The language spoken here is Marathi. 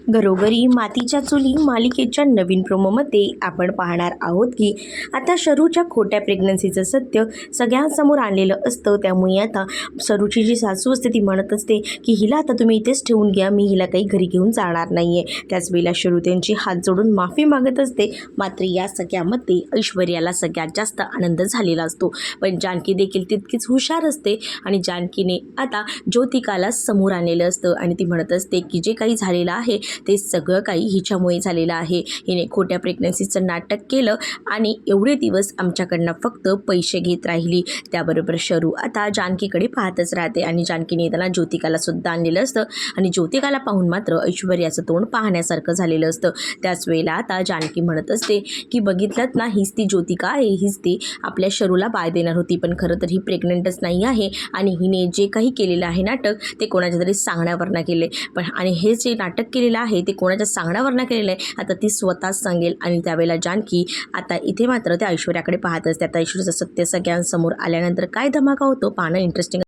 घरोघरी मातीच्या चुली मालिकेच्या नवीन प्रोमोमध्ये आपण पाहणार आहोत की आता शरूच्या खोट्या प्रेग्नन्सीचं सत्य सगळ्यांसमोर आणलेलं असतं। त्यामुळे आता शरूची जी सासू असते ती म्हणत असते की हिला आता तुम्ही इथेच ठेवून घ्या, मी हिला काही घरी घेऊन जाणार नाही आहे। त्याच वेळेला शरू त्यांची हात जोडून माफी मागत असते। मात्र या सगळ्यामध्ये ऐश्वर्याला सगळ्यात जास्त आनंद झालेला असतो, पण जानकी देखील तितकीच हुशार असते आणि जानकीने आता ज्योतिकाला समोर आणलेलं असतं आणि ती म्हणत असते की जे काही झालेलं आहे ते सगळं काही हिच्यामुळे झालेलं आहे। हिने खोट्या प्रेग्नन्सीचं नाटक केलं आणि एवढे दिवस आमच्याकडनं फक्त पैसे घेत राहिली। त्याबरोबर शरू आता जानकीकडे पाहतच राहते आणि जानकीने त्याला ज्योतिकाला सुद्धा आणलेलं असतं आणि ज्योतिकाला पाहून मात्र ऐश्वर्याचं तोंड पाहण्यासारखं झालेलं असतं। त्याच वेळेला आता जानकी म्हणत असते की बघितलं ना, हीच ती ज्योतिका आहे, हीच ती आपल्या शरूला बाळ देणार होती, पण खरं तर ही प्रेग्नंटच नाही आहे आणि हिने जे काही केलेलं आहे नाटक ते कोणाच्या तरी सांगण्यावरनं केले, पण आणि हे जे नाटक केलेलं आहे ते कोणाच्या सांगण्यावरनं केलेलं आहे आता ती स्वतःच सांगेल। आणि त्यावेळेला जानकी आता इथे मात्र त्या ऐश्वर्याकडे पाहत असते। आता ऐश्वर्याचं सत्य सगळ्यांसमोर आल्यानंतर काय धमाका होतो पाहणं इंटरेस्टिंग